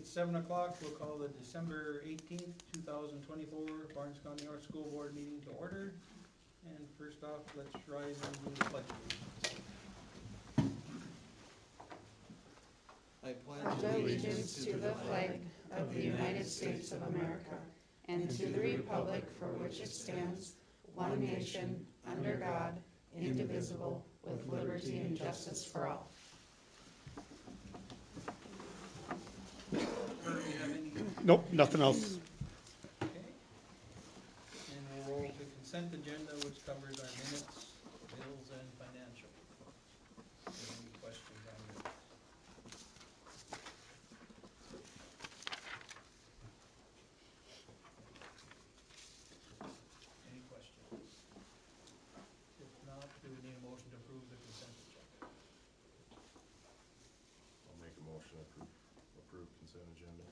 it's 7 o'clock. We'll call the December 18th, 2024 Barnes County North School Board meeting to order. And first off, let's rise and do the pledge. I pledge allegiance to the flag of the United States of America and to the republic for which it stands, one nation, under God, indivisible, with liberty and justice for all. Do you have any? Nope, nothing else. Okay. And we'll roll to consent agenda, which covers our minutes, bills, and financial. Any questions on it? Any questions? If not, do we need a motion to approve the consent agenda? I'll make a motion to approve consent agenda.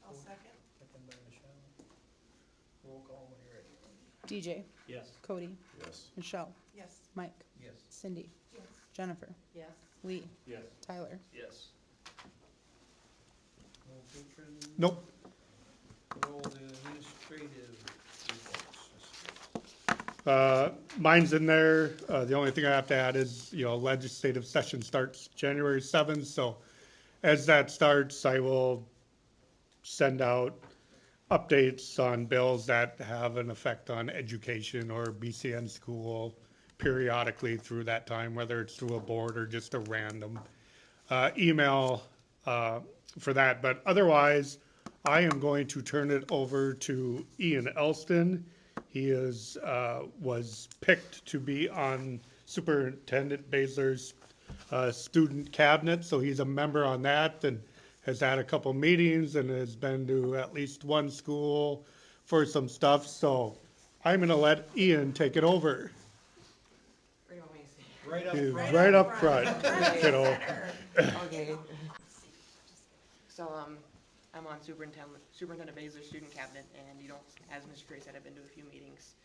I'll second. Second by Michelle. Roll call when you're ready. DJ, Yes. Cody, Yes. Michelle, Yes. Mike, Yes. Cindy, Yes. Jennifer, Yes. Lee, Yes. Tyler. Yes. No patron? Nope. Roll the administrative reports. Mine's in there. The only thing I have to add is, legislative session starts January 7th. So as that starts, I will send out updates on bills that have an effect on education or BCN school periodically through that time, whether it's through a board or just a random email for that. But otherwise, I am going to turn it over to Ian Elston. He was picked to be on Superintendent Basler's student cabinet, so he's a member on that and has had a couple meetings and has been to at least one school for some stuff. So I'm going to let Ian take it over. Right up He's front. right up front, kiddo. Okay. So, I'm on Superintendent Basler's student cabinet, and as Mr. Gray said, I've been to a few meetings.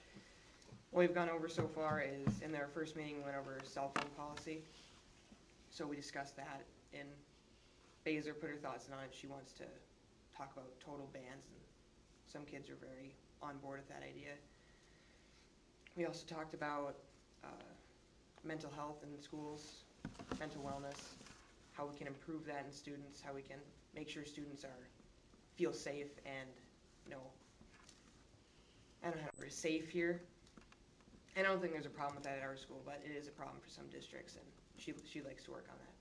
What we've gone over so far is, in their first meeting, we went over cell phone policy. So we discussed that, and Basler put her thoughts on it. She wants to talk about total bans, and some kids are very on board with that idea. We also talked about mental health in schools, mental wellness, how we can improve that in students, how we can make sure students feel safe and, I don't know, we're safe here. And I don't think there's a problem with that at our school, but it is a problem for some districts, and she likes to work on that.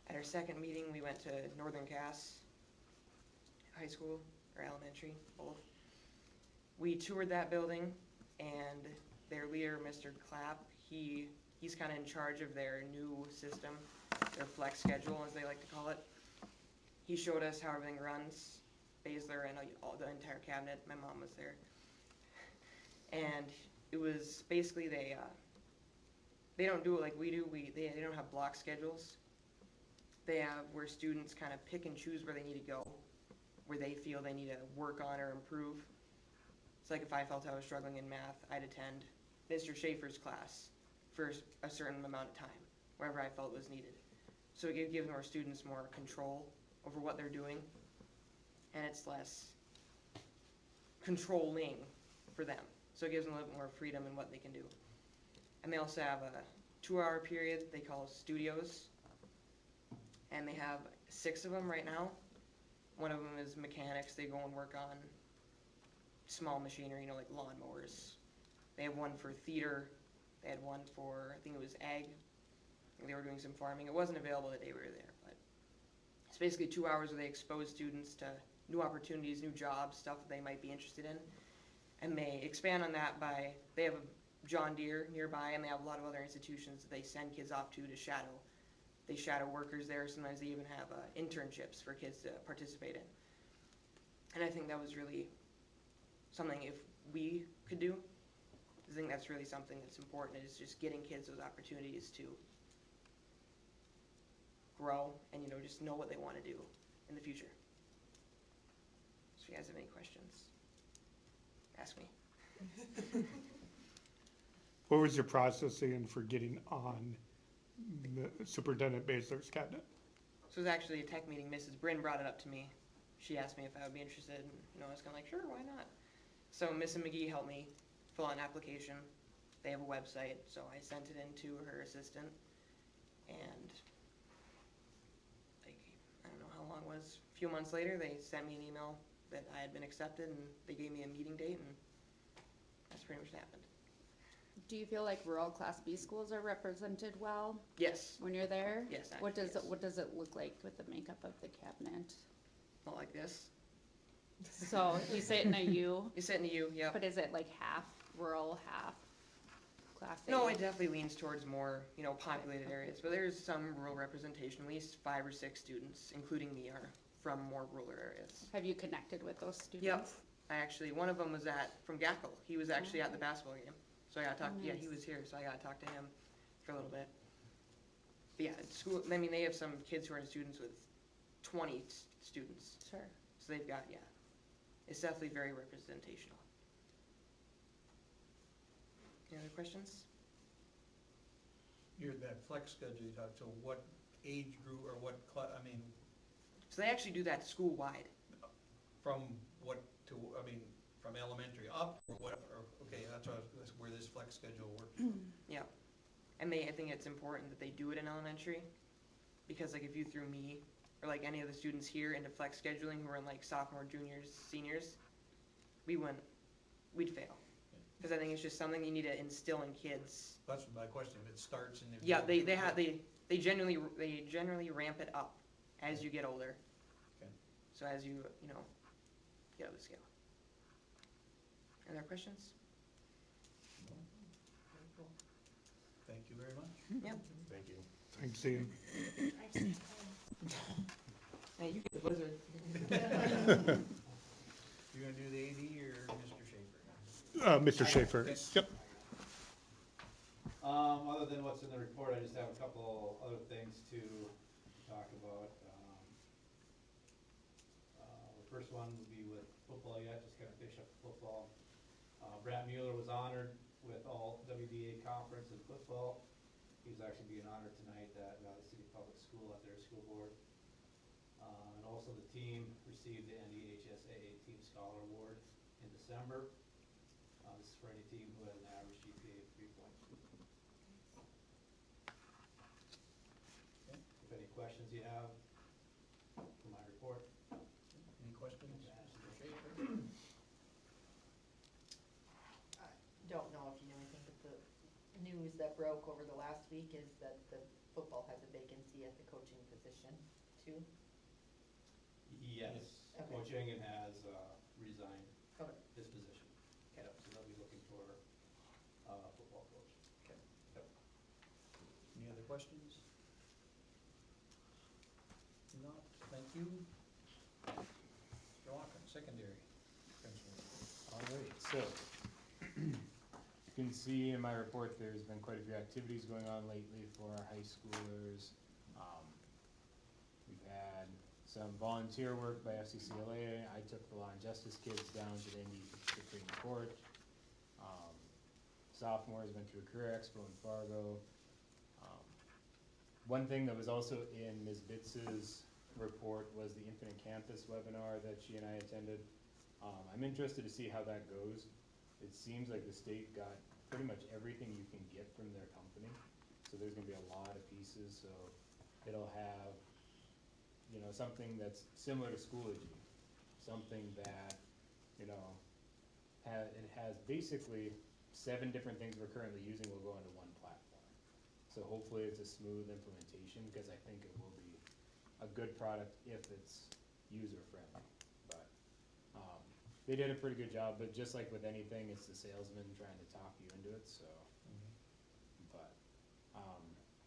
At our second meeting, we went to Northern Cass High School, or elementary, both. We toured that building, and their leader, Mr. Clapp, he's kind of in charge of their new system, their flex schedule, as they like to call it. He showed us how everything runs, Basler and all the entire cabinet. My mom was there. And it was basically they don't do it like we do. They don't have block schedules. They have where students kind of pick and choose where they need to go, where they feel they need to work on or improve. It's like if I felt I was struggling in math, I'd attend Mr. Schaefer's class for a certain amount of time, wherever I felt was needed. So it gives our students more control over what they're doing, and it's less controlling for them. So it gives them a little more freedom in what they can do. And they also have a 2-hour period they call studios, and they have 6 of them right now. One of them is mechanics. They go and work on small machinery, like lawnmowers. They have one for theater. They had one for, I think it was ag. They were doing some farming. It wasn't available the day we were there, but it's basically 2 hours where they expose students to new opportunities, new jobs, stuff that they might be interested in. And they expand on that by, they have a John Deere nearby, and they have a lot of other institutions that they send kids off to shadow. They shadow workers there. Sometimes they even have internships for kids to participate in. And I think that was really something if we could do. I think that's really something that's important, is just getting kids those opportunities to grow and, just know what they want to do in the future. So if you guys have any questions, ask me. What was your process, Ian, for getting on the Superintendent Basler's cabinet? So it was actually a tech meeting. Mrs. Bryn brought it up to me. she asked me if I would be interested, and, I was kinda like, sure, why not? So Miss McGee helped me fill out an application. They have a website, so I sent it in to her assistant, and like, I don't know how long it was, a few months later, they sent me an email that I had been accepted, and they gave me a meeting date, and that's pretty much what happened. Do you feel like rural Class B schools are represented well Yes, when you're there? yes, What actually, does yes. what does it look like with the makeup of the cabinet? Not like this. So you sit in a U, You sit in the U, yep. but is it like half rural, half Class A? No, it definitely leans towards more, populated areas, but there's some rural representation, at least 5 or 6 students, including me, are from more rural areas. Have you connected with those students? Yep, one of them was from Gackle, he was actually at the basketball game, so I got to talk, yeah, he Nice. was here, so I got to talk to him for a little bit. But yeah, at school, I mean, they have some kids who are students with 20 students, Sure. so they've got, yeah, it's definitely very representational. Any other questions? That flex schedule you talked, so what age group or what So they actually do that school-wide. from what to, from elementary up or what, or, okay, that's where this flex schedule works. Yeah, and I think it's important that they do it in elementary, because like if you threw me, or like any of the students here into flex scheduling who are in like sophomore, juniors, seniors, we'd fail. Because I think it's just something you need to instill in kids. That's my question, if it starts in the. Yeah, they generally ramp it up as you get older. Okay. So as you, get up the scale. Any other questions? Thank you very much. Yep. Thank you. Thanks, Ian. Hey, you get the blizzard. You gonna do the AD or Mr. Schaefer? Mr. Schaefer, Okay. yep. Other than what's in the report, I just have a couple other things to talk about. The first one would be with football yet, just kind of finish up football. Brad Mueller was honored with all WDA conference in football. He's actually being honored tonight at Valley City Public School at their school board. And also the team received the NDHSAA Team Scholar Award in December. This is for any team who had an average GPA of 3.2. If any questions you have for my report. Any questions, Mr. Schaefer? Don't know if you know anything, but the news that broke over the last week is that the football has a vacancy at the coaching position too. Yes, Okay. Coach Engen has resigned Okay. his position. Yep, so they'll be looking for a football coach. Any other questions? Not, thank you. Mr. Walker, secondary principal. All right, so, you can see in my report, there's been quite a few activities going on lately for our high schoolers. We've had some volunteer work by FCCLA. I took the Law and Justice kids down to the Indy Supreme Court. Sophomores went to a career expo in Fargo. One thing that was also in Ms. Bitz's report was the Infinite Campus webinar that she and I attended. I'm interested to see how that goes. It seems like the state got pretty much everything you can get from their company. So there's gonna be a lot of pieces, so it'll have, something that's similar to Schoology. Something that, it has basically 7 different things we're currently using will go into one platform. So hopefully it's a smooth implementation, because I think it will be a good product if it's user-friendly. But they did a pretty good job, but just like with anything, it's the salesman trying to talk you into it, so. But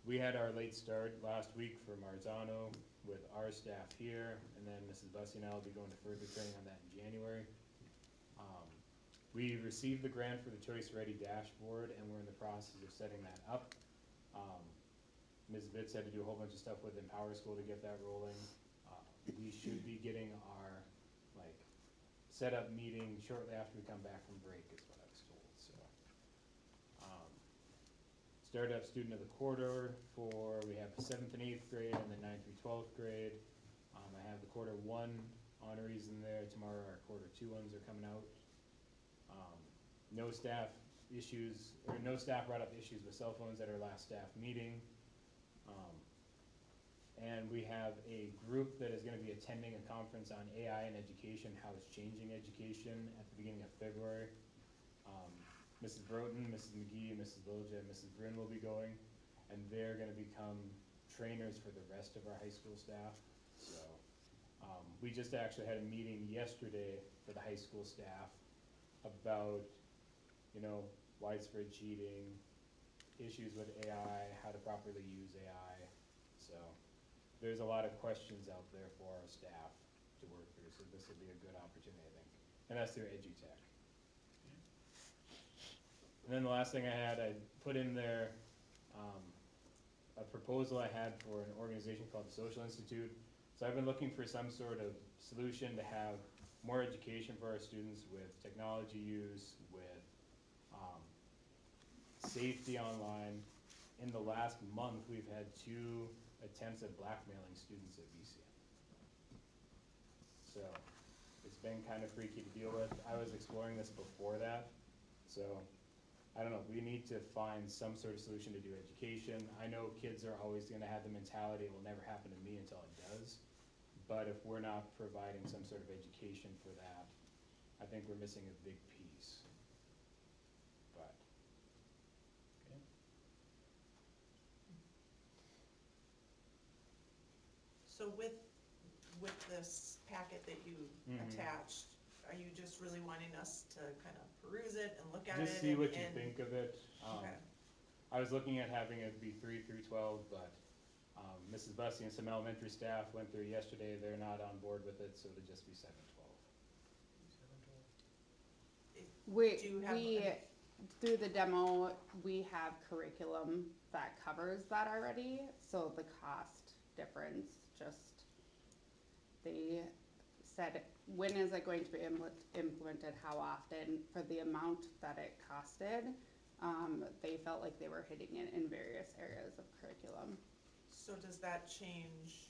we had our late start last week for Marzano with our staff here, and then Mrs. Bussey and I will be going to further training on that in January. We received the grant for the Choice Ready dashboard, and we're in the process of setting that up. Ms. Vitz had to do a whole bunch of stuff with Empower School to get that rolling. We should be getting our, set-up meeting shortly after we come back from break, is what I was told, so. Startup student of the quarter we have 7th and 8th grade, and then 9th through 12th grade. I have the quarter 1 honorees in there. Tomorrow our quarter two ones are coming out. No staff issues, or no staff brought up issues with cell phones at our last staff meeting. And we have a group that is gonna be attending a conference on AI and education, how it's changing education at the beginning of February. Mrs. Broughton, Mrs. McGee, Mrs. Vilja, and Mrs. Bryn will be going, and they're gonna become trainers for the rest of our high school staff. So, we just actually had a meeting yesterday for the high school staff about, you know, widespread cheating, issues with AI, how to properly use AI. So, there's a lot of questions out there for our staff to work through, so this will be a good opportunity, I think. And that's through EduTech. And then the last thing I put in there, a proposal I had for an organization called the Social Institute. So I've been looking for some sort of solution to have more education for our students with technology use, with safety online. In the last month, we've had 2 attempts at blackmailing students at VCN. So it's been kind of freaky to deal with. I was exploring this before that, so I don't know, we need to find some sort of solution to do education. I know kids are always gonna have the mentality, it will never happen to me until it does. But if we're not providing some sort of education for that, I think we're missing a big piece. But, Okay. So with this packet that you Mhm. attached, are you just really wanting us to kind of peruse it and look at it? just see what you and- think of it. Okay. I was looking at having it be 3 through 12, but Mrs. Bussey and some elementary staff went through yesterday. They're not on board with it, so it'll just be 7-12. We, Do you have through the demo, we have curriculum that covers that already, so the cost difference just, they said, when is it going to be implemented, how often, for the amount that it costed, they felt like they were hitting it in various areas of curriculum. So does that change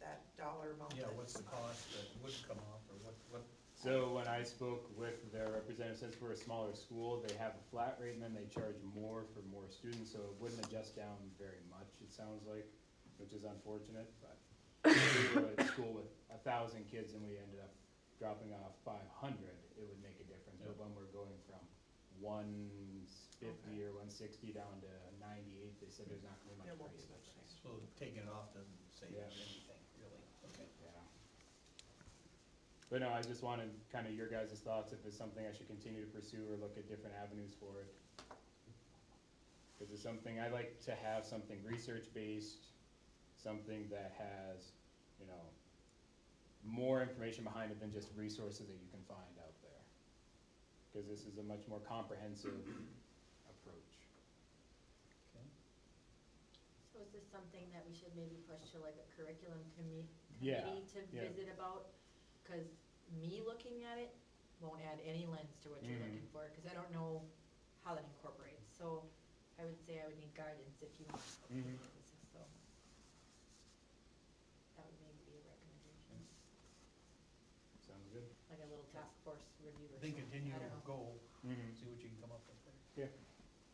that dollar amount? Yeah, that- what's the cost that would come off, or what? So when I spoke with their representative, since we're a smaller school, they have a flat rate and then they charge more for more students, so it wouldn't adjust down very much, it sounds like, which is unfortunate, but if we were a school with 1,000 kids and we ended up dropping off 500, it would make a difference. But when we're going from 150 or 160 down to 98, they said there's not gonna be There much won't price be much difference. So taking it off doesn't save Yeah. anything, really, okay. Yeah. But no, I just wanted kind of your guys' thoughts, if it's something I should continue to pursue or look at different avenues for it. Cause it's something, I like to have something research-based, something that has, you know, more information behind it than just resources that you can find out there. Cause this is a much more comprehensive approach. Okay. So is this something that we should maybe push to like a curriculum Yeah, committee to yeah. visit about? Cause me looking at it won't add any lens to what you're Mhm. looking for, cause I don't know how that incorporates, so I would say I would need guidance if you want Mhm. opinions, so. That would maybe be a recommendation, Sounds good. like a little task force review or I think something, continue I to don't know. go, Mm-hmm. see what you can come up with there.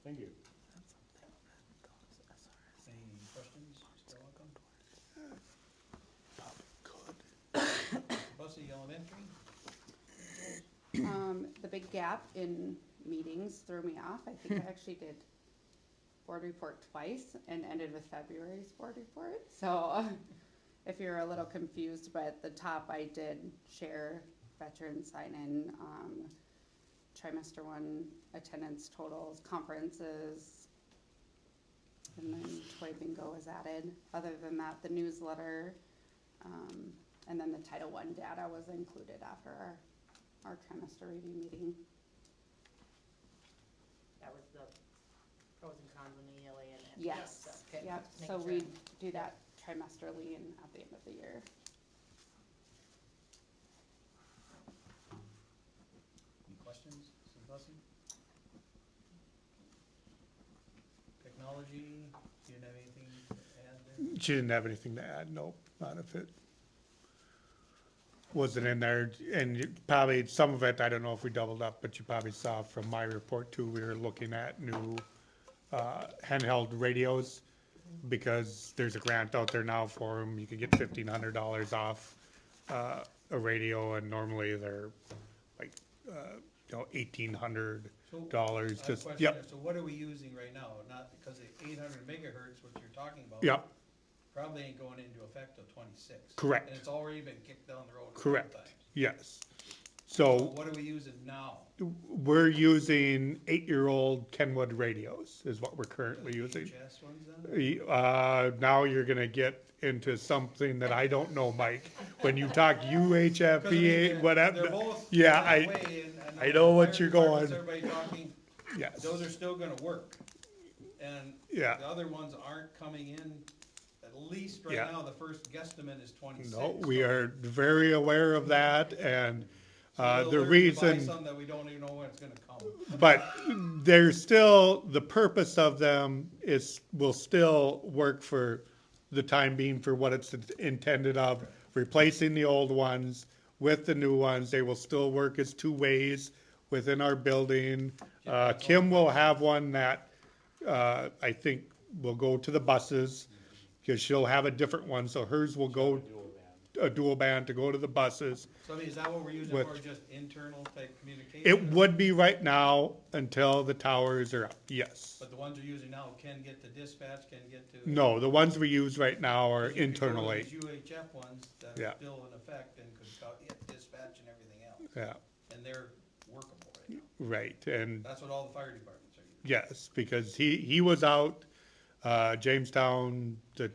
Thank you. Any questions, still welcome? Bussey Elementary, The big gap in meetings threw me off. I think I actually did board report twice and ended with February's board report. So if you're a little confused, but at the top I did share veteran sign-in, trimester 1 attendance totals, conferences, and then toy bingo was added. Other than that, the newsletter, and then the Title I data was included after our trimester review meeting. That was the pros and cons and the ELA and that Yes, stuff, okay? yep, Just so making we sure. do that trimesterly and at the end of the year. any questions, Mrs. Bussey? Technology, do you have anything to add there? She didn't have anything to add, nope, not if it, wasn't in there, and probably some of it, I don't know if we doubled up, but you probably saw from my report too, we were looking at new handheld radios, because there's a grant out there now for them, you could get $1,500 off a radio, and normally they're like, $1,800, So, I have a just, question yep, there. So what are we using right now? Not, because the 800 megahertz, what you're talking about. yep, Probably ain't going into effect till 26. Correct. And it's already been kicked down the road a couple correct, times. yes. So So, what are we using now? we're using 8-year-old Kenwood radios, is what we're The currently using. VHS ones then? Now you're gonna get into something that I don't know, Mike. When you talk UHF, 'Cause I mean, they're- PA, whatever, They're both yeah, that way, and I know what fire you're departments, going. Everybody talking, yes, those are still gonna work. And yeah. the other ones aren't coming in, at least right Yeah. now, the first guesstimate is 26. No, we are very aware of that, and, So we're the learning to buy reason, some that we don't even know when it's gonna come. but there's still, the purpose of them is, will still work for the time being for what it's intended of, replacing the old ones with the new ones. They will still work as two ways within our building. Kim will have one that, I think will go to the buses, because she'll have a different one, so hers will go, Dual band. a dual band to go to the buses. So I mean, is that what we're using With- for, just internal type communication? It would be right now until the towers are up, yes. But the ones we're using now can get to dispatch, can get to. No, the ones we use right now are Because you could go to internally, these UHF ones that Yeah. are still in effect and could hit dispatch and everything else, yeah, and they're workable right now. right, and That's what all the fire departments are using. yes, because he was out, Jamestown, the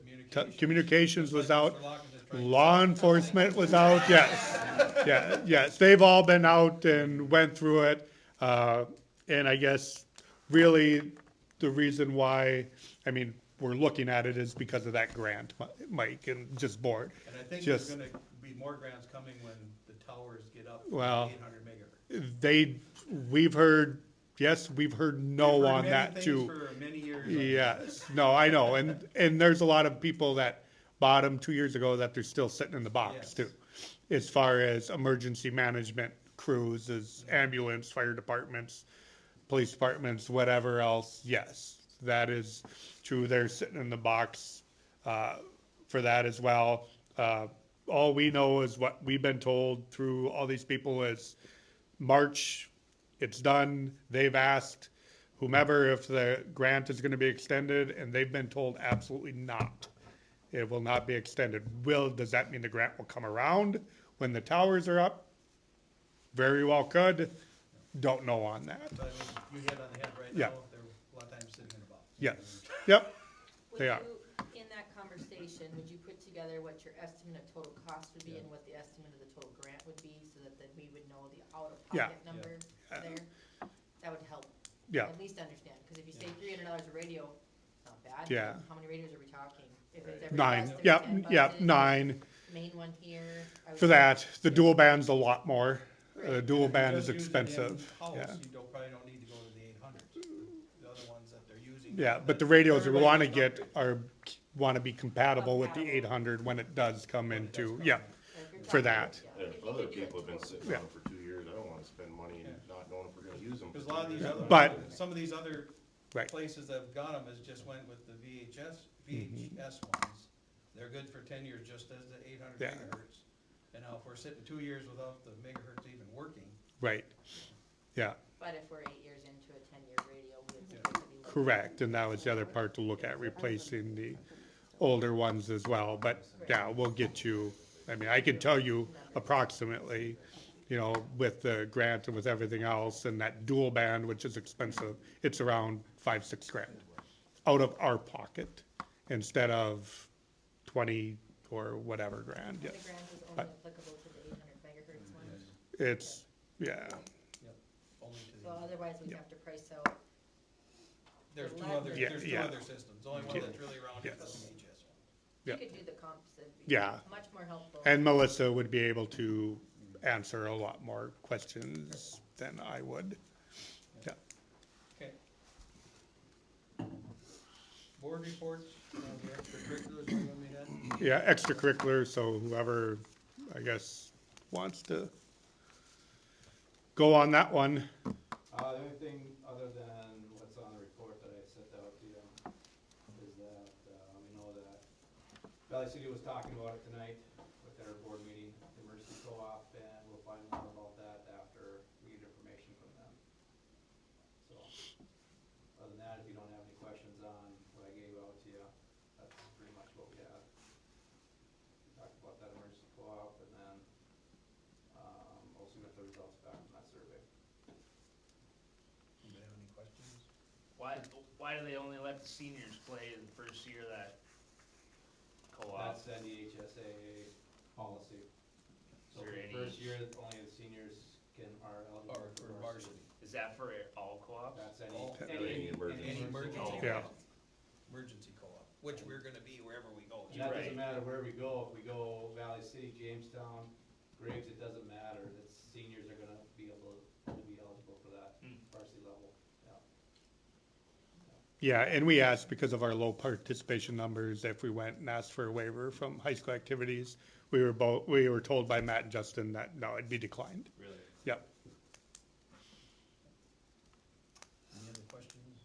communications was Just like out, Mr. Lockett is trying to- law enforcement was out, yes. Yeah, yes, they've all been out and went through it, and I guess really the reason why, I mean, we're looking at it is because of that grant, Mike, and just board. And I think there's Just- gonna be more grants coming when the towers get up to Well, 800 megahertz. We've heard, yes, we've heard no We've heard on many that things too. For many years. Yes, no, I know, and there's a lot of people that bought them 2 years ago that they're still sitting in the box Yes. too. As far as emergency management crews, as ambulance, fire departments, police departments, whatever else, yes, that is true, they're sitting in the box, for that as well. All we know is what we've been told through all these people is March, it's done, they've asked whomever if the grant is gonna be extended, and they've been told absolutely not. It will not be extended. Does that mean the grant will come around when the towers are up? Very well could, don't know on that. So I mean, you hit on the head right Yeah. now, they're a lot of times sitting in a box. Yes, yep, Would They are. you, in that conversation, would you put together what your estimate of total cost would be and what the estimate of the total grant would be, so that then we would know the Yeah. out-of-pocket number there? That would help. yeah, At least understand, because if you say $300 a radio, it's not bad. Yeah. but how many radios are we talking? If it's every 9, bus, there's yep, 10 yep, buses, 9 Main one here. I would for say- that. The dual band's a lot more. The Right. dual If you band is just use it expensive, in-house, yeah. You probably don't need to go to the 800s, the other ones that they're using. Yeah, now but the that radios we everybody wanna can get upgrade. wanna be compatible with the Compatible. 800 when it does come When it does into, come yeah, in. If you're for talking- that. yeah, And if if you other could do it people have been total. sitting Yeah. on them for 2 years, I don't wanna spend money and Yeah. not knowing if we're gonna use them. Cause a lot of these other. But- Some of these other Right. places that have got them has just went with the VHS Mm-hmm. ones. They're good for 10 years, just as the 800 Yeah. megahertz. And now if we're sitting 2 years without the megahertz even working, right, yeah. But if we're 8 years into a 10-year radio, we Yeah. have to be. Correct, and that was the other part to look at, replacing the older ones as well, but yeah, we'll get you, I mean, I could tell you approximately, you know, with the grant and with everything else, and that dual band, which is expensive, it's around 5-6 grand out of our pocket, instead of 20 or whatever grand, The yes. grant is only But- applicable to the 800 megahertz one, It's, yeah, only to so the, otherwise we'd Yeah. have to price out. there's two Yeah, other, there's two yeah. other systems. The only one Yeah. that's really around is the Yes. VHS one. You Yeah. could do the comps, it'd be Yeah. much more helpful. and Melissa would be able to answer a lot more questions than I would. Okay. Board reports, the extracurriculars, one we had. Yeah, extracurricular, so whoever, I guess, wants to go on that one. The only thing other than what's on the report that I sent out to you is that, we know that Valley City was talking about it tonight with their board meeting, the emergency co-op, and we'll find more about that after we get information from them. So, other than that, if you don't have any questions on what I gave out to you, that's pretty much what we have. We talked about that emergency co-op, and then, also got the results back from that survey. Do you have any questions? Why do they only let the seniors play the first year of that co-op? That's NDHSA policy. So Is for there the any- first year, only the seniors are eligible Or for for varsity. Is that for all co-ops? That's All- Any emergency. Any emergency. Yeah. Emergency co-op, which we're gonna be wherever we go. And that Right. doesn't matter where we go, if we go Valley City, Jamestown, Graves, it doesn't matter, the seniors are gonna be able to be eligible for that varsity level, yeah. Yeah, and we asked because of our low participation numbers, if we went and asked for a waiver from high school activities. We were told by Matt and Justin that no, it'd be declined. Really? Yep. Any other questions?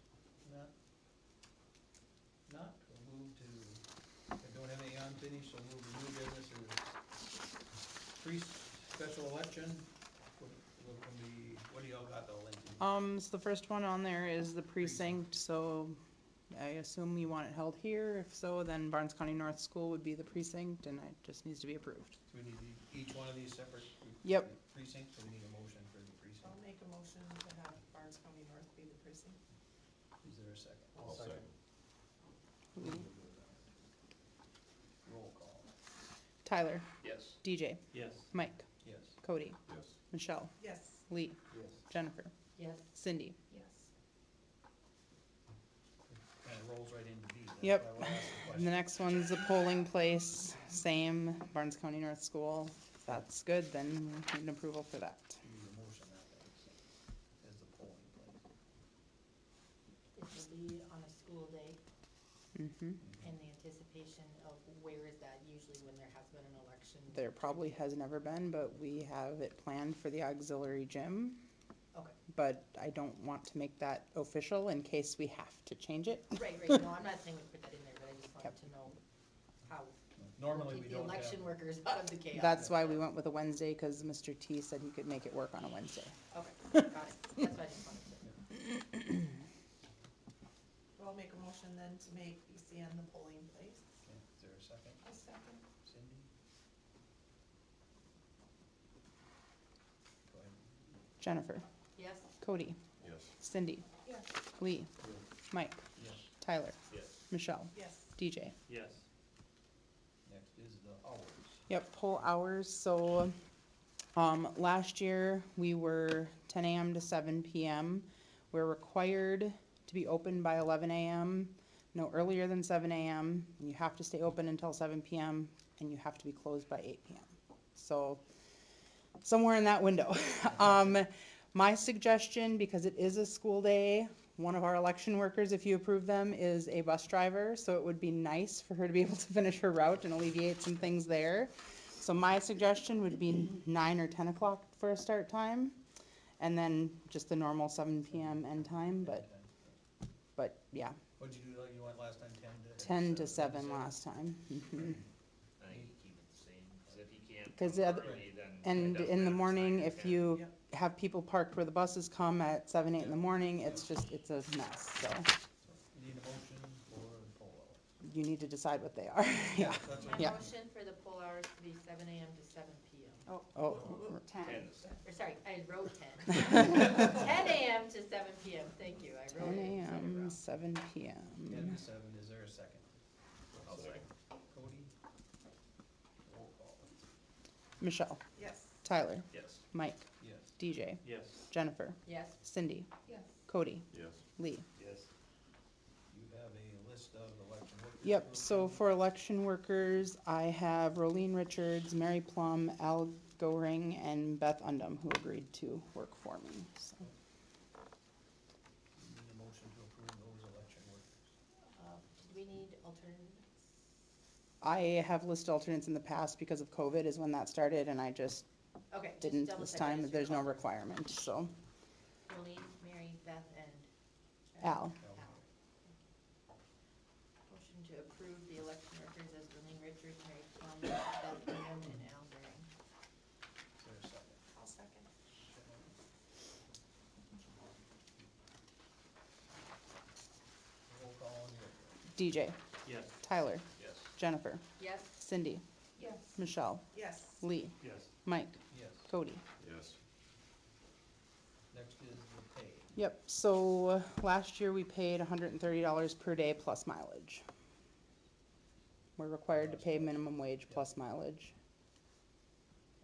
Not? Not, we'll move to, I don't have any unfinished, so we'll move to new business is special election. What do y'all got though, Lindsay? So the first one on there is the precinct, so I assume you want it held here. If so, then Barnes County North School would be the precinct, and it just needs to be approved. Do we need each one of these separate? Yep. Precincts, so we need a motion for the I'll precinct. make a motion to have Barnes County North be the precinct. Is there a second? I'll second. Roll call. Tyler, Yes. DJ, Yes. Mike, Yes. Cody, Yes. Michelle, Yes. Lee, Yes. Jennifer, Yes. Cindy. Yes. Kinda rolls right into B. That's Yep. why we're asking And the questions. next one's the polling place, same, Barnes County North School. If that's good, then we need an approval for that. We need a motion that way, so, as the polling place. It will be on a school day Mm-hmm. in the anticipation of where is that usually when there has been an election? There probably has never been, but we have it planned for the auxiliary gym. Okay. But I don't want to make that official in case we have to change it. Right, no, I'm not saying we put that in there, but I just wanted Yep. to know how, Normally, we keep the don't have. election workers out of the chaos. That's why we went with a Wednesday, cause Mr. T said he could make it work on a Wednesday. Okay, got it, that's what I just wanted to. So I'll make a motion then to make BCN the polling place. Okay, is there a second? A second. Cindy? Go ahead. Jennifer, Yes, Cody, Yes. Cindy, Yes. Lee, Mike, Yes. Tyler, Yes. Michelle, Yes. DJ. Yes. Next is the hours. Yep, poll hours, so, last year, we were 10 AM to 7 PM. We're required to be open by 11 AM, no earlier than 7 AM. And you have to stay open until 7 PM, and you have to be closed by 8 PM. So, somewhere in that window. My suggestion, because it is a school day, one of our election workers, if you approve them, is a bus driver, so it would be nice for her to be able to finish her route and alleviate some things there. So my suggestion would be 9 or 10 o'clock for a start time, and then just the normal 7 PM end time, but yeah, What'd you do, like you went last time, 10 to 7 last time. Mhm. I think you keep it the same, cause if you can't 'Cause come the early, then. And it doesn't in the matter, morning, sign if your you Yep. have people parked where the buses come at 7, 8 in the morning, it's a mess, so You need a motion for the poll hours. you need to decide what they are, yeah. That's my what- Yeah. motion for the poll hours to be 7 AM to 7 PM. Oh, 10. Or sorry, I wrote 10. 10 AM to 7 PM, thank you, I wrote 10 it. and said it AM, wrong. 7 10 PM. to 7, is there a second? I'll second. Cody? Roll call. Michelle, Yes. Tyler, Yes. Mike, Yes. DJ, Yes. Jennifer, Yes, Cindy, Yes. Cody, Yes. Lee. Yes. You have a list of election workers. Yep, so for election workers, I have Rolene Richards, Mary Plum, Al Goring, and Beth Undum, who agreed to work for me, so. You need a motion to approve those election workers. do we need alternates? I have listed alternates in the past because of COVID is when that started, and I just Okay. just didn't double this check, I time, just there's no recalled. requirement, so. Colleen, Mary, Beth, and. Al. Motion to approve the election workers as Colleen Richards, Mary Conley, Beth Bingham, and Al Bering. Is there a second? I'll second. Roll call on your. DJ, Yes. Tyler, Yes. Jennifer, Yes. Cindy, Yes. Michelle, Yes. Lee, Yes. Mike, Yes. Cody. Yes. Next is the pay. Yep, so last year we paid $130 per day plus mileage. We're required to pay minimum wage plus mileage.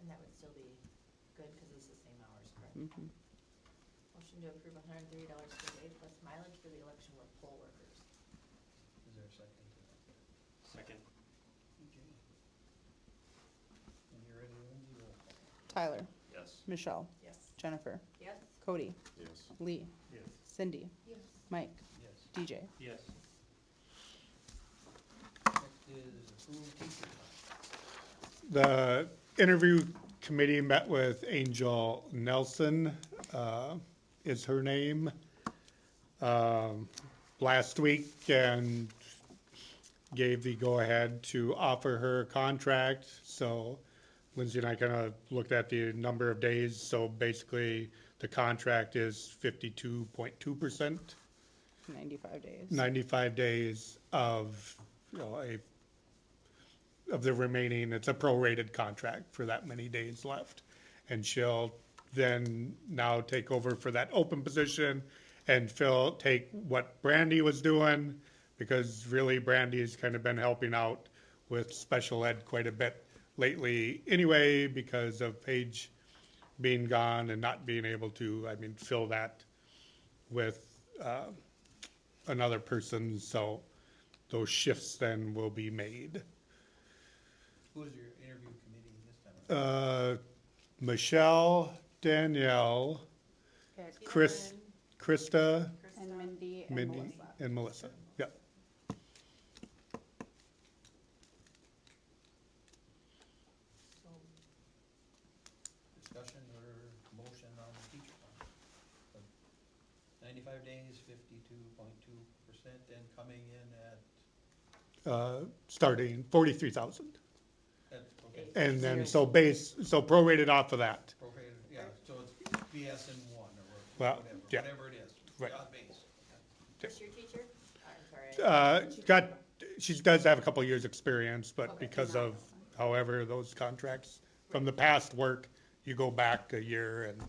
And that would still be good, cause it's the same hours, correct? Mhm. Motion to approve $130 per day plus mileage for the election work poll workers. Is there a second to that? Second. Okay. When you're ready, Lindsay, roll call. Tyler, Yes. Michelle, Yes. Jennifer, Yes. Cody, Yes. Lee, Yes. Cindy, Yes. Mike, Yes. DJ. Yes. Next is approved teacher contract. The interview committee met with Angel Nelson, is her name, last week and gave the go-ahead to offer her a contract. So Lindsay and I kind of looked at the number of days. So basically, the contract is 52.2%. 95 days. 95 days of, of the remaining, it's a prorated contract for that many days left. And she'll then now take over for that open position and take what Brandy was doing, because really Brandy's kind of been helping out with special ed quite a bit lately anyway, because of Paige being gone and not being able to, fill that with, another person, so those shifts then will be made. Who is your interview committee this time? Michelle, Danielle, Krista, And Mindy and Mindy, Melissa. and Melissa. Yep. So, Discussion or motion on the teacher contract? 95 days, 52.2%, and coming in at, Starting 43,000. okay, And then, so prorated off of that. prorated, yeah, so it's BS in one, or Well, whatever, yeah. whatever it is. Right. Job base. who's your teacher? I'm sorry. She does have a couple years' experience, but Okay. because of however those contracts from the past work, you go back a year and,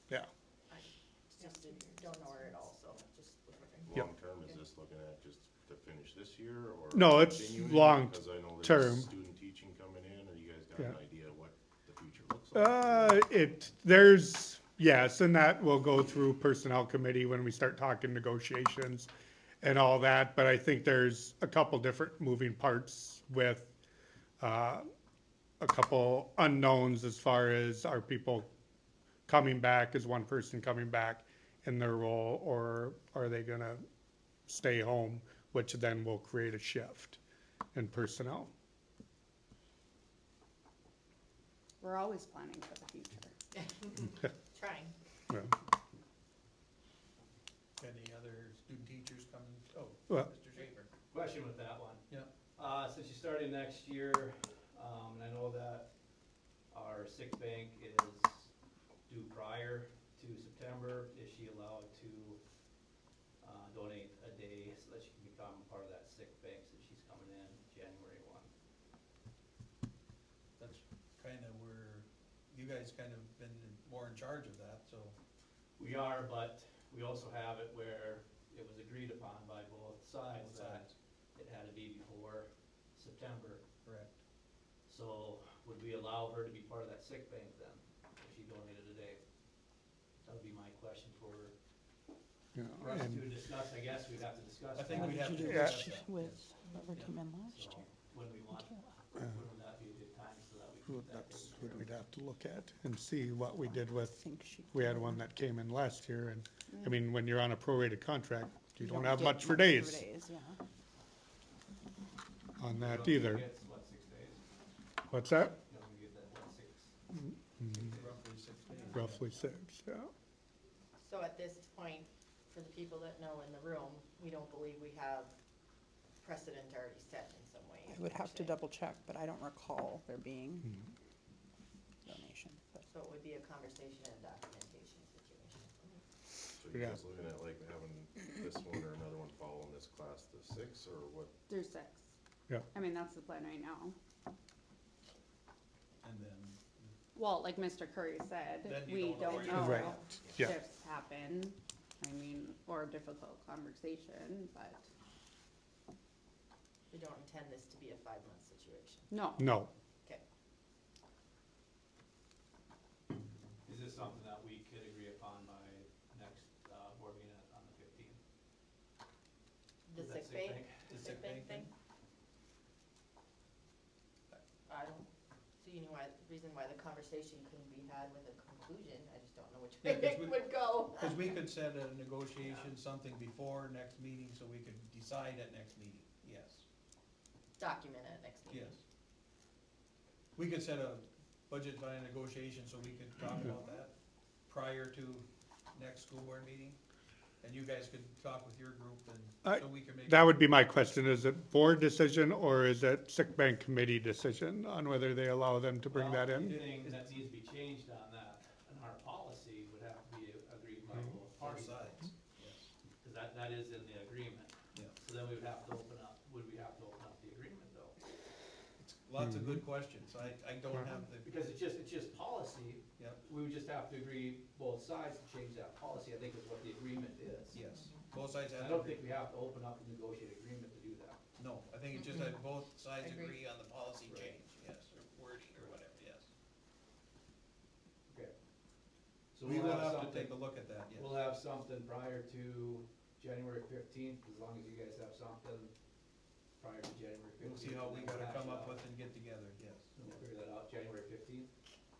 yeah. I just don't know her at all, so just wondering. Yep. Long-term, is this looking at just to finish this year or? No, it's continuing? long Because I know term. there's student teaching coming in, or you guys got an Yeah. idea what the future looks like? Yes, and that will go through personnel committee when we start talking negotiations and all that, but I think there's a couple different moving parts with, a couple unknowns as far as are people coming back, is one person coming back in their role, or are they gonna stay home, which then will create a shift in personnel. We're always planning for the future. Trying. Yeah. Any other student teachers coming, Well- Mr. Schaefer? Question with that one. Yeah. Since you started next year, and I know that our sick bank is due prior to September, is she allowed to, donate a day so that she can become part of that sick bank since she's coming in January 1? That's kind of where, you guys kind of been more in charge of that, so. We are, but we also have it where it was agreed upon by both sides that it had to be before September. Correct. So would we allow her to be part of that sick bank then, if she donated a day? That would be my question for us And to discuss. I guess we'd have to discuss I think that. we'd have to Yeah. discuss that. With yes. whoever came in last So year. when we want, when would that be a good time so that we keep that that's taken what care we'd of? have to look at and see what we did I with, think she. we had one that came in last year, and, when you're on a prorated contract, you don't have get much for yeah. days Yeah. on You that don't think either. it's, what, 6 days? What's that? You don't get that, what, 6? Mhm. Roughly roughly 6, yeah. So at this point, for the people that know in the room, we don't believe we have precedent already set in some way. I would have to you're saying. double check, but I don't recall there being donation. But So it would be a conversation and documentation situation. So you Yeah. guys looking at like having this one or another one fall in this class to 6, or what? Through 6. Yeah. I mean, that's the plan right now. And then, Well, like Mr. Curry said, Then you we don't know where don't you're know Right. if Yeah. shifts happen. I mean, or a difficult conversation, but We don't intend this to be a 5-month situation. no. No, Okay. Is this something that we could agree upon by next, board meeting on the 15th? The Is that sick bank, bank? The the sick sick bank bank thing? I don't see any reason why the conversation couldn't be had with a conclusion, I just don't know which Yeah, way 'cause it we- would go. because we could set a negotiation, something before next meeting, so we could decide at next meeting, yes, Document it next meeting. yes. We could set a budget by negotiation, so we could talk about that prior to next school board meeting, and you guys could talk with your group, I- and so we can make. that would be my question, is it board decision or is it sick bank committee decision on whether they allow them to bring that in? Anything that needs to be changed on that, on our policy, would have to be agreed by both Both parties. sides, yes, Cause that is in the agreement. yeah. So then we would have to open up, would we have to open up the agreement though? Lots of good questions, I don't have the, Because it's just policy, yeah, we would just have to agree both sides to change that policy, I think is what the agreement is. yes, both sides I have. don't to think we have to open up the negotiated agreement to do that. No, I think it's just that both sides Agreed. agree on the policy Right. change, yes, or wording or whatever, yes. Okay. So We we'll will have have to something, take a look at that, yes. we'll have something prior to January 15th, as long as you guys have something prior to January 15th. We'll see how we and then gotta hash come it up out. with and get together, yes. And we'll figure that out, January 15th?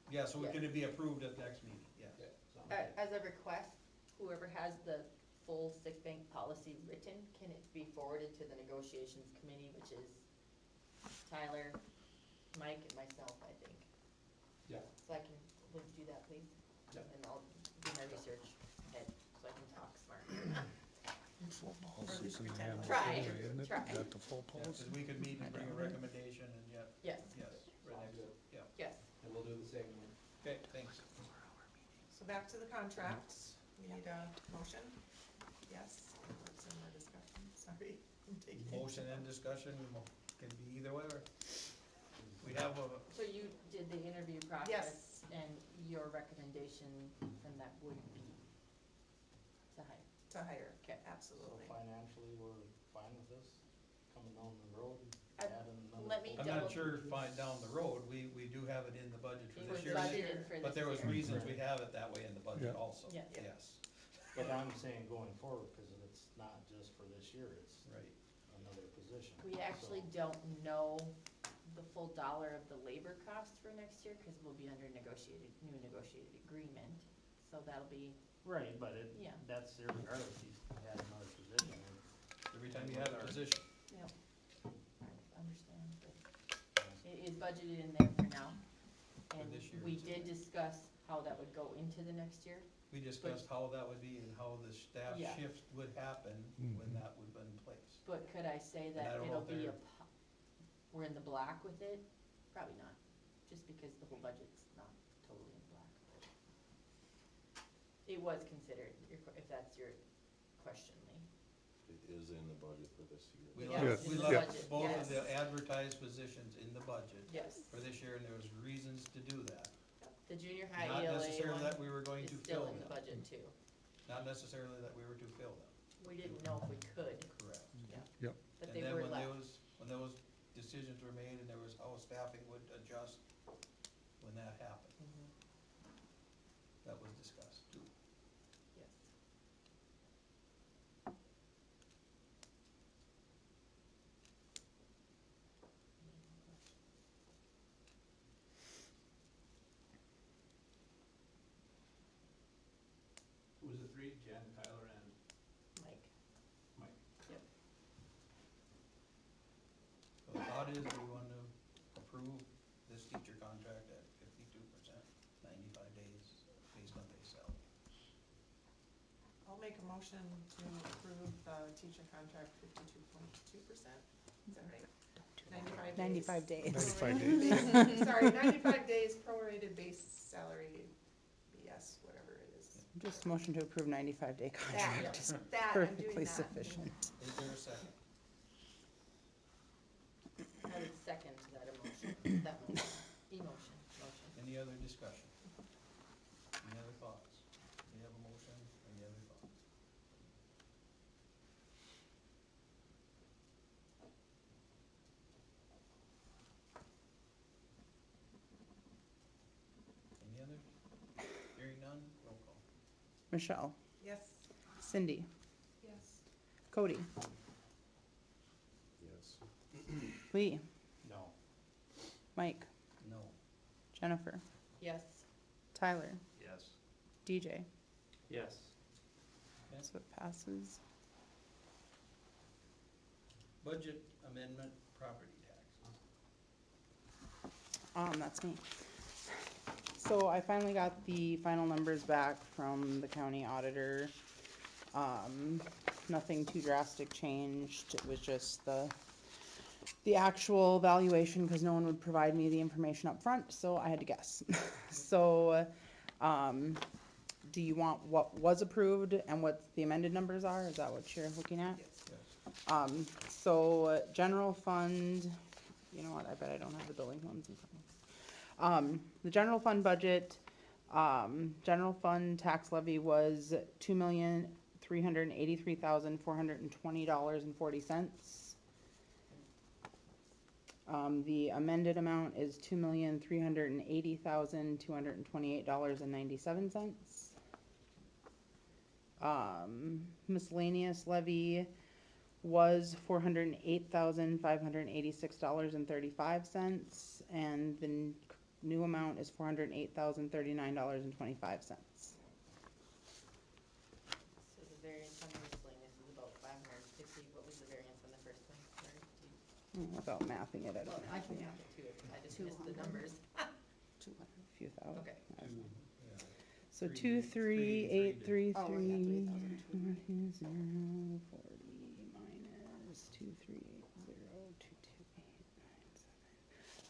Yeah, so Yes. can it be approved at next meeting, yes. Okay, sounds good. As a request, whoever has the full sick bank policy written, can it be forwarded to the negotiations committee, which is Tyler, Mike, and myself, I think. Yeah. So I can, would you do that, please? Yeah. And I'll do my research ahead, so I can talk smart. Full policy can have it Try, try. the full Yeah, 'cause we could meet and bring a recommendation and yet, Yes, yes, right Sounds next, good. yeah, yes. And we'll do the same one. okay, thanks. So back to the contract, we need a motion, yes, or some more discussion, sorry, I'm taking. Motion and discussion can be either way, or, we have a, So you did the interview process, Yes. and your recommendation from that would be to hire? To hire, Okay. absolutely. Financially, we're fine with this, coming down the road, I- adding another. let me I'm double- not sure, fine, down the road, we do have it in the budget for It this was year. budgeted for this year. But there was reasons we have it that way in the budget Yeah. also, Yeah. Yeah. yes, But I'm saying going forward, cause it's not just for this year, it's right. another position. We actually don't know the full dollar of the labor cost for next year, cause we'll be under new negotiated agreement, so that'll be, Right, but it, Yeah. that's irregardless, he's had another position, and Every time you have a position, I understand, but it is budgeted in there for now. For And this year, we it's in did discuss how that would go into the next year. we discussed how that would be and how the staff Yeah. shift would happen when that would be in place. But could I say I that don't know it'll if be they're- we're in the black with it? Probably not, just because the whole budget's not totally in the black. It was considered, if that's your question, Lee. It is in the budget for this year. We Yes, left, in we the left budget, both of the yes. advertised positions in the budget Yes. for this year, and there was reasons to do that. The junior high Not ELA necessarily that one we were going is to still fill in the them, budget too. not necessarily that we were to fill them, We didn't know if we could, correct. but And they then were when left. those decisions were made and there was how staffing would adjust when that happened, Mhm. that was discussed too. Yes. Who was the three? Jen, Tyler, and Mike, Mike. So the thought is, we want to approve this teacher contract at 52%, 95 days, based make a motion to approve the teacher contract 52.2%, is that right? 95 days. 95 days. 95 days. Sorry, 95 days prorated base salary, BS, whatever it is. Just motion to approve 95-day contract is That, I'm doing perfectly that. sufficient. Is there a second? I would second that emotion, that motion, motion. Any other discussion? Any other thoughts? We have a motion, any other thoughts? Any other? Hearing none, roll call. Michelle, Yes. Cindy, Yes. Cody, Yes. Lee, No. Mike, No. Jennifer, Yes. Tyler, Yes. DJ. Yes. So it passes. Budget amendment, property tax. That's me. So I finally got the final numbers back from the county auditor. Nothing too drastic changed. It was just the actual valuation, because no one would provide me the information up front, so I had to guess. So, do you want what was approved and what the amended numbers are? Is that what you're looking at? Yes. So general fund, you know what, I bet I don't have the building ones in front of me. The general fund budget, general fund tax levy was $2,383,420.40. The amended amount is $2,380,228.97. Miscellaneous levy was $408,586.35, and the new amount is $408,039.25. So the variance on the miscellaneous is about 550, what was the variance on the first one, sorry? Without mathing it, I Well, don't I have can to. map it too, I just missed the numbers. Few thousand. Okay. I don't know. Yeah. So Three- 23833. Oh, yeah, 3,200. 40 minus 238022897.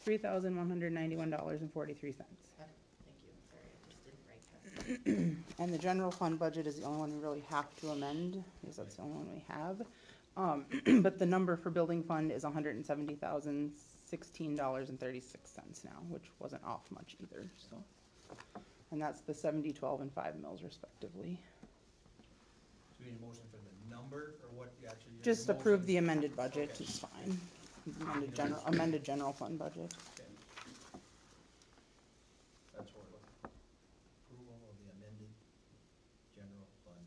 $3,191.43. Okay, thank you, sorry, I just didn't write that. And the general fund budget is the only one we really have to amend, because that's the only one we have. But the number for building fund is $170,016.36 now, which wasn't off much either, so. And that's the 70, 12, and 5 mills respectively. Do we need a motion for the number, or what you actually? your Just approve motion- the amended budget, Okay. it's fine. Amended general fund budget. Okay. That's what we're looking for. Approval of the amended general fund.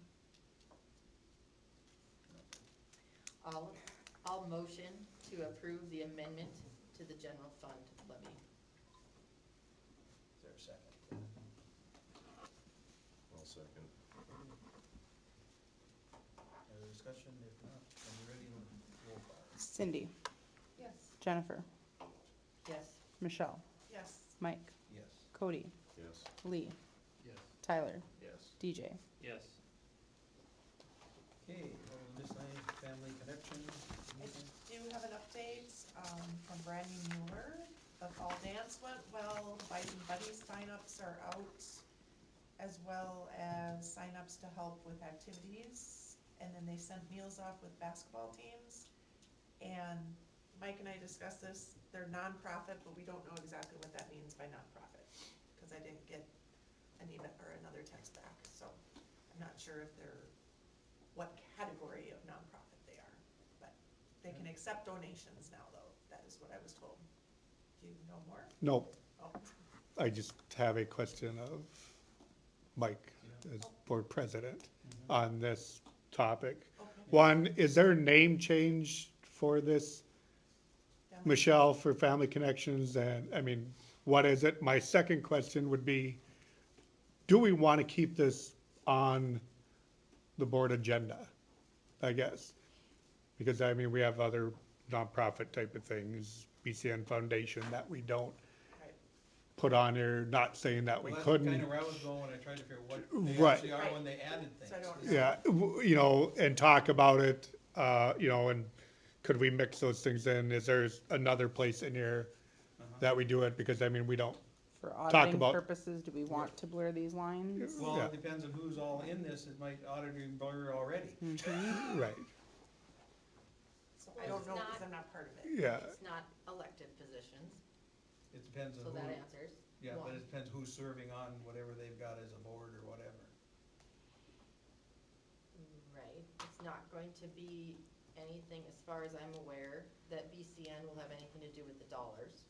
I'll motion to approve the amendment to the general fund levy. Is there a second? I'll second. Any discussion? If not, then we're ready to roll call. Cindy, Yes. Jennifer, Yes. Michelle, Yes. Mike, Yes. Cody, Yes. Lee, Yes. Tyler, Yes. DJ. Yes. Okay, miscellaneous family connection. I do have an update, from Brandy Mueller. The fall dance went well, the Bison Buddies signups are out, as well as signups to help with activities. And then they sent meals off with basketball teams. And Mike and I discussed this, they're nonprofit, but we don't know exactly what that means by nonprofit, because I didn't get an email or another text back, so I'm not sure if they're, what category of nonprofit they are. But they can accept donations now, though, that is what I was told. Do you know more? Nope, Oh, I just have a question of Mike as board president on this topic. okay. One, is there a name change for this, Yeah. Michelle, for Family Connections? And, I mean, what is it? My second question would be, do we want to keep this on the board agenda, I guess? Because, I mean, we have other nonprofit type of things, BCN Foundation, that we don't. Right. put on there, not saying that we Well, that's couldn't. kinda where I was going when I tried to figure what they Right. actually are when they added things. So I don't know. Yeah, you know, and talk about it, you know, and could we mix those things in? Is there another place in here that we do it? Because I mean, we don't, For auditing about- purposes, do we want to blur these lines? Well, Yeah. it depends on who's all in this, it might audit and blur already. right, So I don't know, because I'm not part of it. yeah. It's not elected positions, It depends on so that who, answers. yeah, but one. it depends who's serving on whatever they've got as a board or whatever. Right, it's not going to be anything, as far as I'm aware, that BCN will have anything to do with the dollars.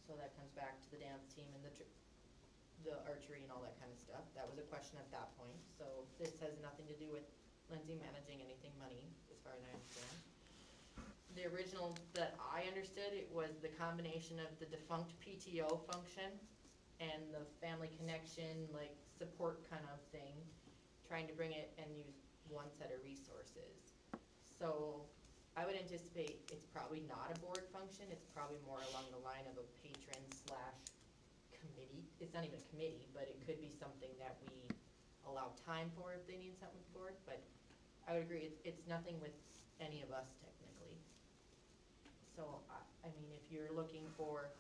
So that comes back to the dance team and the archery and all that kind of stuff. That was a question at that point, so this has nothing to do with Lindsay managing anything money, as far as I understand. The original that I understood, it was the combination of the defunct PTO function and the family connection, like, support kind of thing, trying to bring it and use one set of resources. So I would anticipate it's probably not a board function, it's probably more along the line of a patron slash committee. It's not even a committee, but it could be something that we allow time for if they need something with the board, but I would agree, it's nothing with any of us technically. So, I mean, if you're looking for.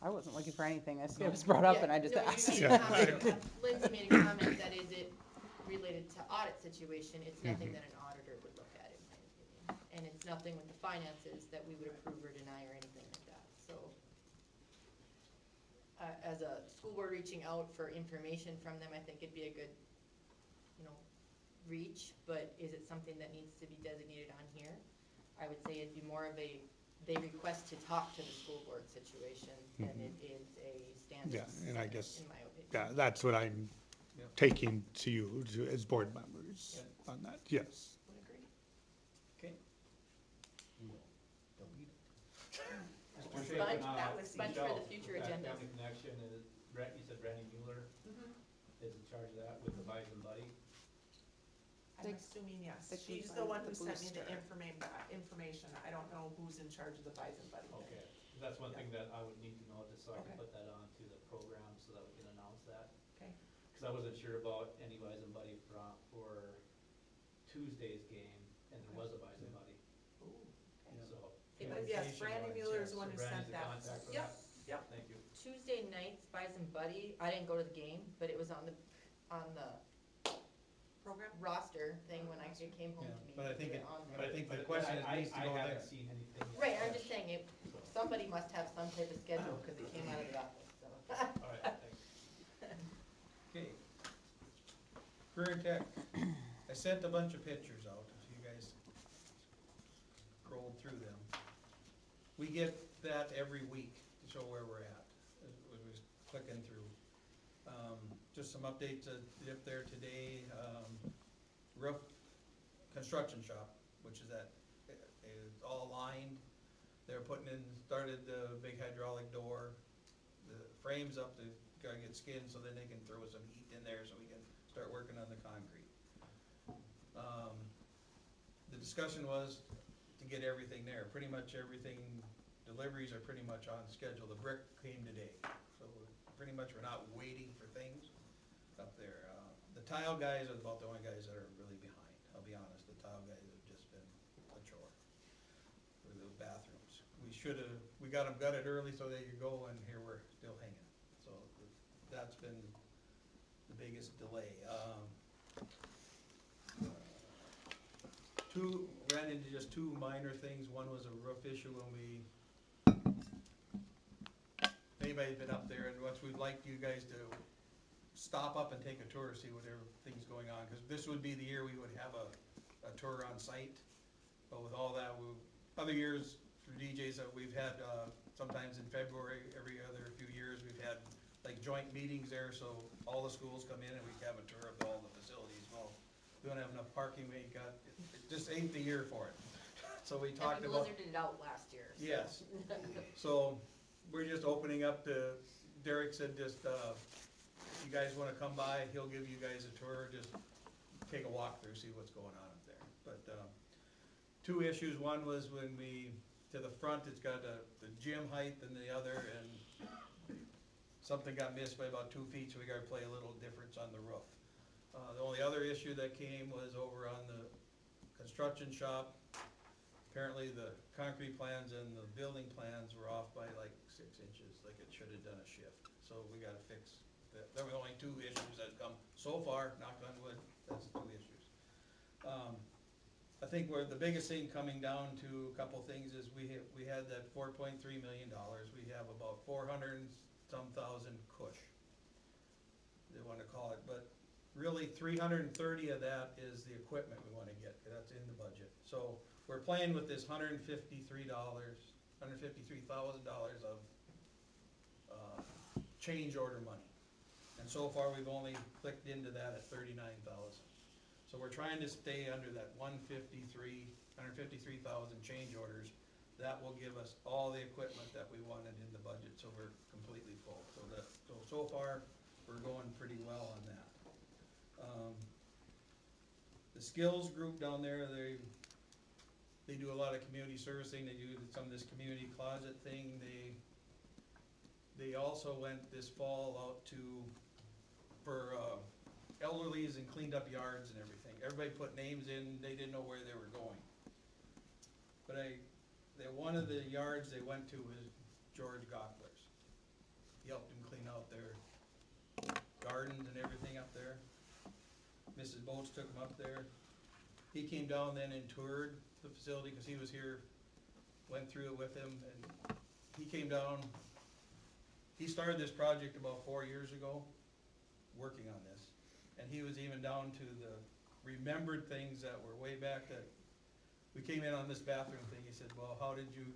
I wasn't looking for anything, it was brought up and I just Yeah, no, asked. you made a comment, Lindsay made a comment that is it related to audit situation, it's nothing that an auditor would look at, in my opinion. And it's nothing with the finances that we would approve or deny or anything like that, so. As a school board reaching out for information from them, I think it'd be a good, you know, reach, but is it something that needs to be designated on here? I would say it'd be more of a, they request to talk to the school board situation than it is a standard. Yeah, and I guess, In my opinion. yeah, that's what I'm Yep. taking to you, as board members on that, yes. Would agree. Okay. Delete it. Mr. Sponge, Shaken, that was sponge for the Michelle, future that agendas. Family Connection, is Brett, you said Randy Mueller is in charge of that with the Bison Buddy? I'm assuming yes. Think we She's the find one the who sent me the booster. information. I don't know who's in charge of the Bison Buddy thing. Okay, that's one thing that I would need to know, just so I can Okay. put that onto the program, so that we can announce that. Okay. Cause I wasn't sure about any Bison Buddy for Tuesday's game, and there was a Bison Buddy, Ooh, okay. Yeah. so. It But was- yes, Communication Brandy wise, Mueller is yes. the one who So sent Brandy's the that. contact for Yep, that? yep. Thank you. Tuesday nights, Bison Buddy, I didn't go to the game, but it was on the Program? roster thing when it came home Yeah, to me. but I think Put it- on but there. I think the But question is, needs to go I haven't there. seen anything. yet. Right, I'm just saying, somebody must have some type of schedule, cause it came out of the office, so. Alright, thanks. Okay. Career Tech, I sent a bunch of pictures out, if you guys scrolled through them. We get that every week to show where we're at, as we was clicking through. Just some updates up there today, roof construction shop, which is is all lined. They're putting in, started the big hydraulic door, the frame's up, they gotta get skinned so then they can throw some heat in there so we can start working on the concrete. The discussion was to get everything there, pretty much everything, deliveries are pretty much on schedule, the brick came today. So pretty much we're not waiting for things up there. The tile guys are about the only guys that are really behind, I'll be honest, the tile guys have just been a chore for the bathrooms. We got them gutted early so they could go, and here we're still hanging. So that's been the biggest delay. Ran into just two minor things. One was a roof issue when if anybody's been up there, and once we'd like you guys to stop up and take a tour, see what everything's going on, because this would be the year we would have a tour on site. But with all that, other years for DJs that we've had, sometimes in February, every other few years, we've had like joint meetings there, so all the schools come in and we have a tour of all the facilities. Well, we don't have enough parking, it just ain't the year for it. So we talked And we about. blizzarded it out last year. so. Yes. So, we're just opening up Derek said just, if you guys wanna come by, he'll give you guys a tour, just take a walk through, see what's going on up there. But, two issues, one was when to the front, it's got the gym height and the other, and something got missed by about 2 feet, so we gotta play a little difference on the roof. The only other issue that came was over on the construction shop. Apparently the concrete plans and the building plans were off by like 6 inches, like it should have done a shift. So we gotta fix that. There were only 2 issues that come so far, knock on wood, that's the 2 issues. I think where the biggest thing coming down to a couple things is we had that $4.3 million. We have about 400 and some thousand cush, they wanna call it, but really 330 of that is the equipment we wanna get, 'cause that's in the budget. So we're playing with this $153,000 of, change order money. And so far, we've only clicked into that at 39,000. So we're trying to stay under that 153,000 change orders. That will give us all the equipment that we wanted in the budget, so we're completely full. So far, we're going pretty well on that. The skills group down there, they do a lot of community servicing. They do some of this community closet thing. They also went this fall out for elderlies and cleaned up yards and everything. Everybody put names in, they didn't know where they were going. But one of the yards they went to was George Gockler's. He helped him clean out their gardens and everything up there. Mrs. Boats took him up there. He came down then and toured the facility, because he was here, went through it with him, and he came down. He started this project about 4 years ago, working on this. And he was even down to the remembered things that were way back that, we came in on this bathroom thing, he said, well, how did you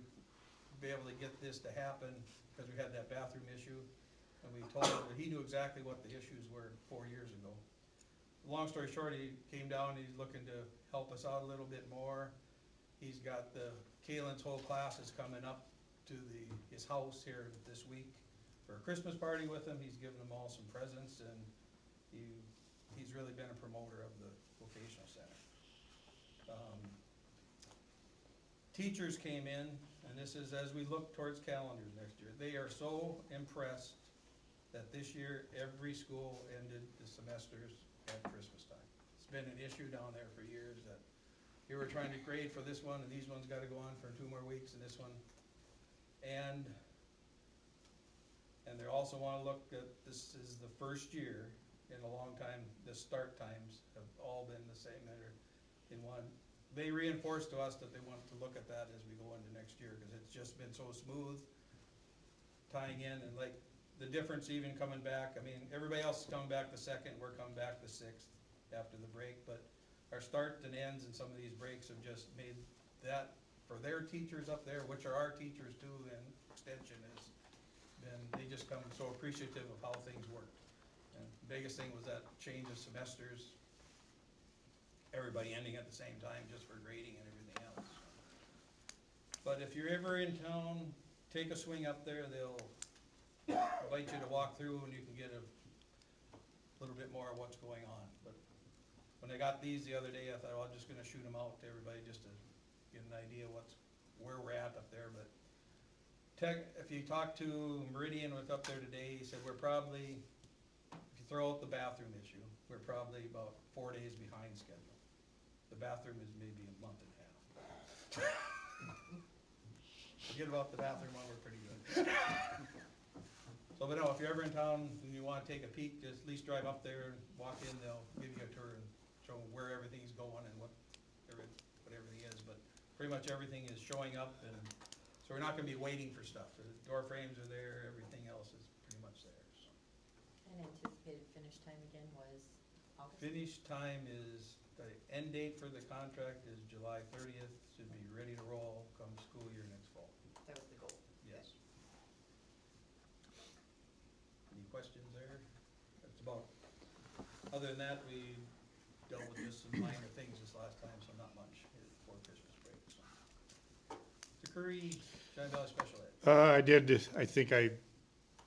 be able to get this to happen? Because we had that bathroom issue, and we told him that he knew exactly what the issues were 4 years ago. Long story short, he came down, he's looking to help us out a little bit more. He's got Kalen's whole class is coming up to his house here this week for a Christmas party with him. He's given them all some presents, and he's really been a promoter of the vocational center. Teachers came in, and this is as we look towards calendars next year. They are so impressed that this year every school ended the semesters at Christmas time. It's been an issue down there for years that here we're trying to grade for this one, and these ones gotta go on for 2 more weeks, and this one. And they also wanna look at, this is the first year in a long time, the start times have all been the same. They're in one. They reinforced to us that they want to look at that as we go into next year, because it's just been so smooth tying in, and like the difference even coming back, I mean, everybody else is coming back the 2nd, we're coming back the 6th after the break, but our starts and ends and some of these breaks have just made that, for their teachers up there, which are our teachers too, and extension has been, they just come so appreciative of how things work. And the biggest thing was that change of semesters, everybody ending at the same time just for grading and everything else. But if you're ever in town, take a swing up there. They'll invite you to walk through, and you can get a little bit more of what's going on. But when I got these the other day, I thought, well, I'm just gonna shoot them out to everybody just to get an idea where we're at up there. But if you talk to Meridian was up there today, he said we're probably, if you throw out the bathroom issue, we're probably about 4 days behind schedule. The bathroom is maybe a month and a half. Forget about the bathroom one, we're pretty good. So, but no, if you're ever in town and you wanna take a peek, just at least drive up there and walk in, they'll give you a tour and show where everything's going and what everything is, but pretty much everything is showing up, and so we're not gonna be waiting for stuff. The door frames are there, everything else is pretty much there, so. And anticipated finish time again was August? Finish time is, the end date for the contract is July 30th, should be ready to roll come school year next fall. That was the goal. Yes. Any questions there? That's about, other than that, we dealt with just some minor things this last time, so not much before Christmas break, so. Mr. Curry, Cheyenne Valley Special Ed. I did,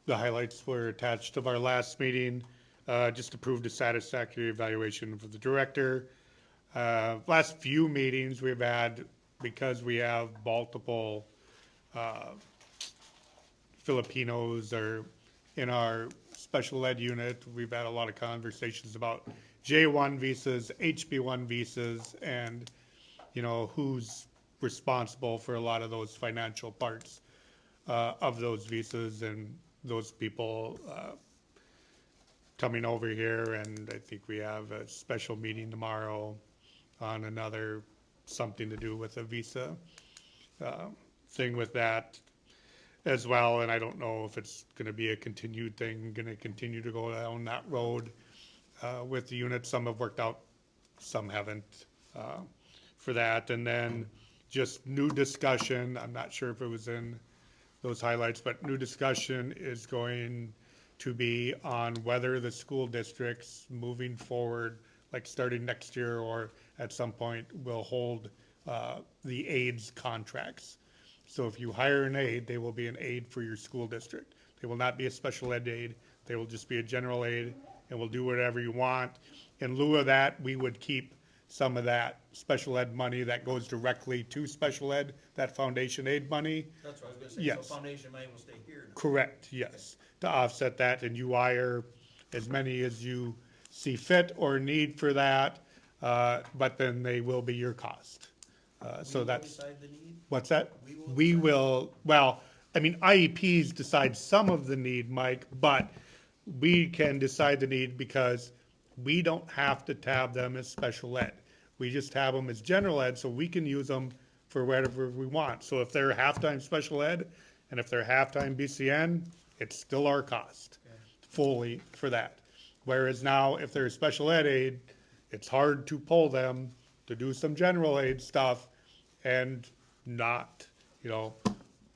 the highlights were attached of our last meeting. Just approved a satisfactory evaluation for the director. Last few meetings we've had, because we have multiple Filipinos or in our special ed unit, we've had a lot of conversations about J1 visas, HB1 visas, and, you know, who's responsible for a lot of those financial parts of those visas and those people coming over here. And I think we have a special meeting tomorrow on another, something to do with a visa thing with that as well. And I don't know if it's gonna be a continued thing, gonna continue to go down that road with the unit. Some have worked out, some haven't for that. And then just new discussion, I'm not sure if it was in those highlights, but new discussion is going to be on whether the school districts moving forward, like starting next year or at some point, will hold the aides contracts. So if you hire an aide, they will be an aide for your school district. They will not be a special ed aide. They will just be a general aide and will do whatever you want. In lieu of that, we would keep some of that special ed money that goes directly to special ed, that foundation aid money. That's what I was gonna say, Yes. so foundation money will stay here now. Correct, yes, to offset that, and you hire as many as you see fit or need for that, but then they will be your cost. So We will that's, decide the need. what's that? We will We decide. will, well, I mean, IEPs decide some of the need, Mike, but we can decide the need because we don't have to tab them as special ed. We just have them as general ed, so we can use them for whatever we want. So if they're halftime special ed, and if they're halftime BCN, it's still our cost fully for that. Whereas now, if they're a special ed aid, it's hard to pull them to do some general aid stuff and not, you know,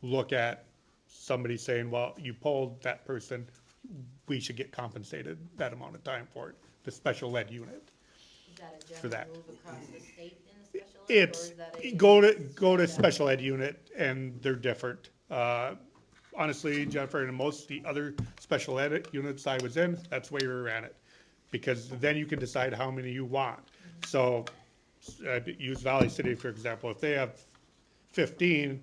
look at somebody saying, well, you pulled that person, we should get compensated that amount of time for it, the special ed unit. Is that a For that. general move across the state in the special ed, or It's, is that a? go to special ed unit, and they're different. Honestly, Jennifer, and most of the other special ed units I was in, that's where we ran it. Because then you can decide how many you want. So, use Valley City, for example, if they have 15,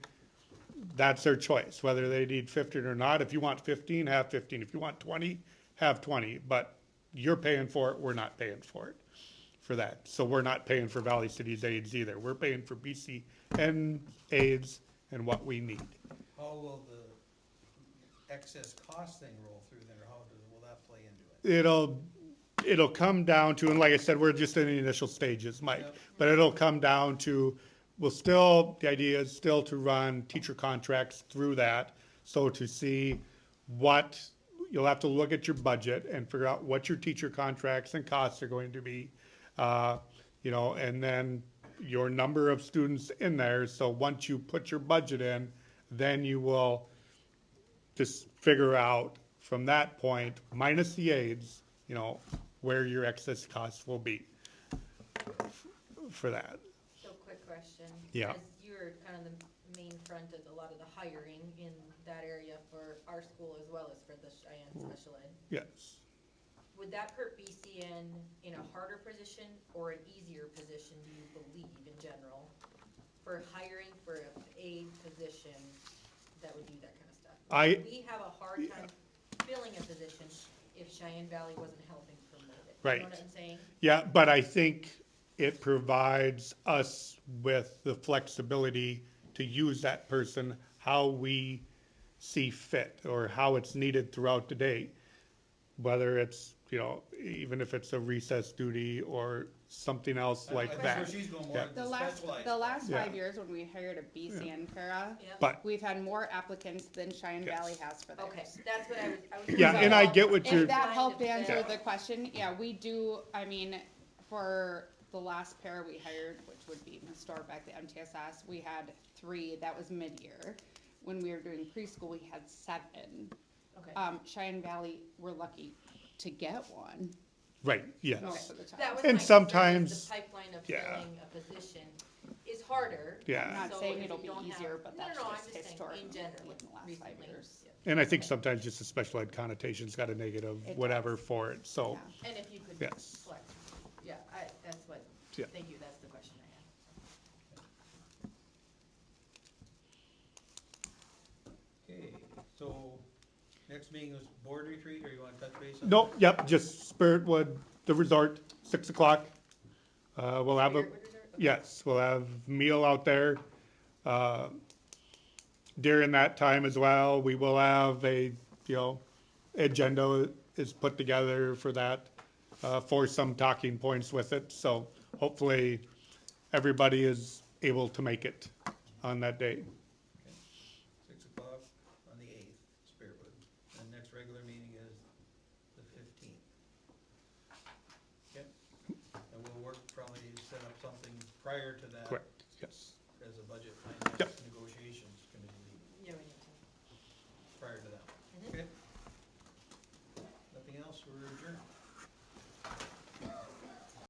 that's their choice, whether they need 15 or not. If you want 15, have 15. If you want 20, have 20. But you're paying for it, we're not paying for it, for that. So we're not paying for Valley City's aids either. We're paying for BCN aids and what we need. How will the excess cost thing roll through then, or will that play into it? It'll come down to, and like I said, we're just in the initial stages, Mike. Yep. But it'll come down to, the idea is still to run teacher contracts through that. So to see what, you'll have to look at your budget and figure out what your teacher contracts and costs are going to be. You know, and then your number of students in there. So once you put your budget in, then you will just figure out from that point, minus the aids, you know, where your excess costs will be for that. So quick question. Yeah. As you're kind of the main front of a lot of the hiring in that area for our school as well as for the Cheyenne Special Ed, Yes. would that put BCN in a harder position or an easier position, do you believe, in general, for hiring for an aide position that would do that kind of stuff? Would we have a hard time filling a position if Cheyenne Valley wasn't helping promote it? Right. You know what I'm saying? Yeah, but I think it provides us with the flexibility to use that person how we see fit or how it's needed throughout the day. Whether it's, you know, even if it's a recess duty or something else I like think that. where she's going more Yeah. into The last specialized. Yeah. 5 years when we hired a BCN para, Yep. But, we've had more applicants than Cheyenne Yes. Valley has for theirs. Okay, that's what I was. yeah, and I get what If you're, that helped Kind of answer fit. the question, yeah, we do, I mean, for the last pair we hired, which would be Ms. Storbeck, the MTSS, we had 3, that was mid-year. When we were doing preschool, we had 7. Okay. Cheyenne Valley, we're lucky to get one right, yes. most of the time. That was And my concern, is sometimes- the pipeline of yeah. filling a position is harder. Yeah. I'm not So saying if it'll you be don't have- easier, but No, that's no, I'm just saying historically in in general, the last 5 recently. years. Yep. And I think sometimes just the special ed connotation's got a negative It whatever does. for it, so, Yeah. And if you could Yes. flex, yeah, that's what, Yeah. thank you, that's the question I had. Okay, so Next meeting was board retreat, or you wanna touch base on? No, yep, just Spiritwood, the resort, 6 o'clock. We'll have a, Spirit Wood Resort? yes, we'll have meal out there. During that time as well, we will have a, agenda is put together for that, for some talking points with it. So hopefully everybody is able to make it on that day. 6 o'clock on the 8th, Spiritwood. And next regular meeting is the 15th. Okay, and we'll work, probably set up something prior to that. Correct, yes. As a budget finance Yep. negotiations committee meeting, Yeah, we need to. prior to that. Mhm. Okay? Nothing else, we're adjourned.